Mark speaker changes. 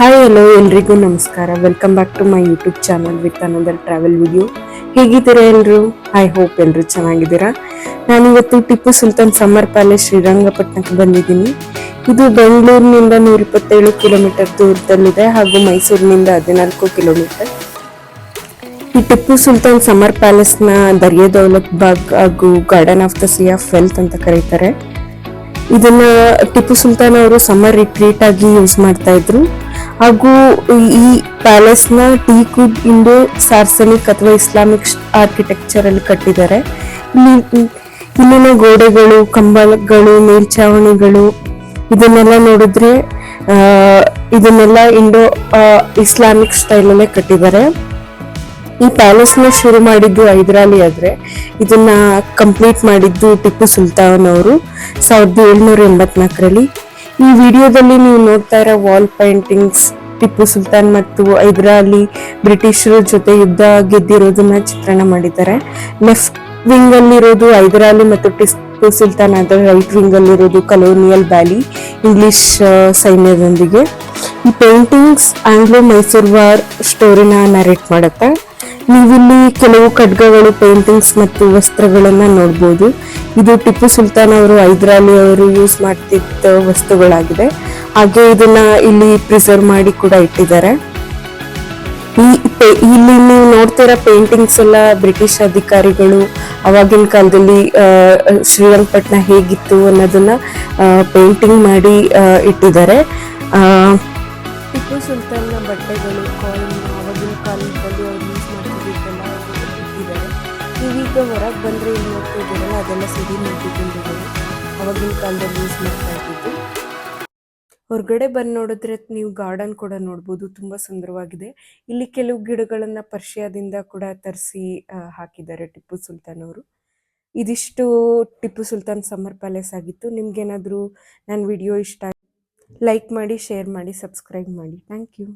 Speaker 1: Hi hello ಎಲ್ರಿಗೂ ನಮಸ್ಕಾರ. Welcome back to my YouTube channel with another travel video. ಹೇಗಿದ್ದೀರಾ ಎಲ್ಲರೂ? ಐ ಹೋಪ್ ಎಲ್ಲರೂ ಚೆನ್ನಾಗಿದ್ದೀರಾ. ನಾನಿವತ್ತು ಟಿಪ್ಪು ಸುಲ್ತಾನ್ ಸಮ್ಮರ್ ಪ್ಯಾಲೇಸ್ ಶ್ರೀರಂಗಪಟ್ಟಣಕ್ಕೆ ಬಂದಿದ್ದೀನಿ. ಇದು ಬೆಂಗಳೂರಿನಿಂದ 127 ಕಿಲೋಮೀಟರ್ ದೂರದಲ್ಲಿದೆ ಹಾಗೂ ಮೈಸೂರಿನಿಂದ 14 ಕಿಲೋಮೀಟರ್. ಈ ಟಿಪ್ಪು ಸುಲ್ತಾನ್ ಸಮ್ಮರ್ ಪ್ಯಾಲೇಸ್ನ ದರಿಯಾ ದೌಲತ್ ಬಾಗ್ ಹಾಗೂ garden of the C of wealth ಅಂತ ಕರೀತಾರೆ. ಇದನ್ನ ಟಿಪ್ಪು ಸುಲ್ತಾನ್ ಅವರು ಸಮ್ಮರ್ ರಿಟ್ರೀಟ್ ಆಗಿ ಯೂಸ್ ಮಾಡ್ತಾ ಇದ್ರು. ಹಾಗೂ ಈ ಪ್ಯಾಲೇಸ್ ನ ಟೀಕುಡ್ ಇಂಡೋ ಸಾರ್ಸನಿಕ್ ಅಥವಾ ಇಸ್ಲಾಮಿಕ್ ಆರ್ಕಿಟೆಕ್ಚರ್ ಅಲ್ಲಿ ಕಟ್ಟಿದ್ದಾರೆ. ಇಲ್ಲಿನ ಗೋಡೆಗಳು, ಕಂಬಗಳು, ಮೇಲ್ಛಾವಣಿಗಳು ಇದನ್ನೆಲ್ಲ ನೋಡಿದ್ರೆ ಇದನ್ನೆಲ್ಲ ಇಂಡೋ ಇಸ್ಲಾಮಿಕ್ ಸ್ಟೈಲ್ ಅಲ್ಲೇ ಕಟ್ಟಿದ್ದಾರೆ. ಈ ಪ್ಯಾಲೇಸ್ ನ ಶುರು ಮಾಡಿದ್ದು ಹೈದರಾಲಿ ಆದ್ರೆ ಇದನ್ನ ಕಂಪ್ಲೀಟ್ ಮಾಡಿದ್ದು ಟಿಪ್ಪು ಸುಲ್ತಾನ್ ಅವರು 1784ರಲ್ಲಿ. ಈ ವಿಡಿಯೋದಲ್ಲಿ ನೀವು ನೋಡ್ತಾ ಇರೋ ವಾಲ್ ಪೇಂಟಿಂಗ್ಸ್ ಟಿಪ್ಪು ಸುಲ್ತಾನ್ ಮತ್ತು ಹೈದರಾಲಿ ಬ್ರಿಟಿಷರ ಜೊತೆ ಯುದ್ಧ ಗೆದ್ದಿರೋದನ್ನ ಚಿತ್ರಣ ಮಾಡಿದ್ದಾರೆ. ಲೆಫ್ಟ್ ವಿಂಗ್ ಅಲ್ಲಿರೋದು ಹೈದರಾಲಿ ಮತ್ತು ಟಿಪ್ಪು ಸುಲ್ತಾನ್ ಆದ್ರೆ ರೈಟ್ ವಿಂಗ್ ಅಲ್ಲಿರೋದು ಕಲೋನಿಯಲ್ ವ್ಯಾಲಿ ಇಂಗ್ಲಿಷ್ ಸೈನ್ಯದೊಂದಿಗೆ. ಈ ಪೇಂಟಿಂಗ್ಸ್ ಆಂಗ್ಲೋ ಮೈಸೂರ್ ವಾರ್ ಸ್ಟೋರಿನ ನರೇಟ್ ಮಾಡುತ್ತೆ. ನೀವಿಲ್ಲಿ ಕೆಲವು ಖಡ್ಗಗಳು, ಪೇಂಟಿಂಗ್ಸ್ ಮತ್ತು ವಸ್ತ್ರಗಳನ್ನ ನೋಡ್ಬೋದು. ಇದು ಟಿಪ್ಪು ಸುಲ್ತಾನ್ ಅವರು ಹೈದರಾಲಿ ಅವರು ಯೂಸ್ ಮಾಡ್ತಿದ್ದ ವಸ್ತುಗಳಾಗಿದೆ. ಹಾಗೆ ಇದನ್ನ ಇಲ್ಲಿ ಪ್ರಿಸರ್ವ್ ಮಾಡಿ ಕೂಡ ಇಟ್ಟಿದ್ದಾರೆ. ಇಲ್ಲಿ ನೀವು ನೋಡ್ತಿರೋ ಪೇಂಟಿಂಗ್ಸ್ ಎಲ್ಲ ಬ್ರಿಟಿಷ್ ಅಧಿಕಾರಿಗಳು ಅವಾಗಿನ ಕಾಲದಲ್ಲಿ ಶ್ರೀರಂಗಪಟ್ಟಣ ಹೇಗಿತ್ತು ಅನ್ನೋದನ್ನ ಪೇಂಟಿಂಗ್ ಮಾಡಿ ಇಟ್ಟಿದ್ದಾರೆ. ಟಿಪ್ಪು ಸುಲ್ತಾನ್ನ ಬಟ್ಟೆಗಳು, ಕಾಯಿನ್ ಅವಾಗಿನ ಕಾಲದಲ್ಲಿ ಅವ್ರು ಯೂಸ್ ಮಾಡ್ತಿದ್ದೆಲ್ಲ ಇಟ್ಟಿದ್ದಾರೆ. ನೀವೀಗ ಹೊರಗೆ ಬಂದರೆ ಇಲ್ಲಿ ನೋಡ್ತಾ ಇದ್ದೀರಲ್ಲ, ಅದೆಲ್ಲ ಸಿಡಿ ನಿಂತಿಕೊಂಡಿದ್ದಾರೆ ಅವಾಗಿನ ಕಾಲದಲ್ಲಿ ಯೂಸ್ ಮಾಡ್ತಾ ಇದ್ದಿದ್ದು. ಹೊರಗಡೆ ಬಂದು ನೋಡಿದ್ರೆ ನೀವು ಗಾರ್ಡನ್ ಕೂಡ ನೋಡ್ಬೋದು, ತುಂಬ ಸುಂದರವಾಗಿದೆ. ಇಲ್ಲಿ ಕೆಲವು ಗಿಡಗಳನ್ನ ಪರ್ಷಿಯಾದಿಂದ ಕೂಡ ತರಿಸಿ ಹಾಕಿದ್ದಾರೆ ಟಿಪ್ಪು ಸುಲ್ತಾನ್ ಅವರು. ಇದಿಷ್ಟು ಟಿಪ್ಪು ಸುಲ್ತಾನ್ ಸಮ್ಮರ್ ಪ್ಯಾಲೇಸ್ ಆಗಿತ್ತು. ನಿಮ್ಗೇನಾದರೂ ನನ್ನ ವಿಡಿಯೋ ಇಷ್ಟ ಲೈಕ್ ಮಾಡಿ, ಶೇರ್ ಮಾಡಿ, ಸಬ್ಸ್ಕ್ರೈಬ್ ಮಾಡಿ. Thank you.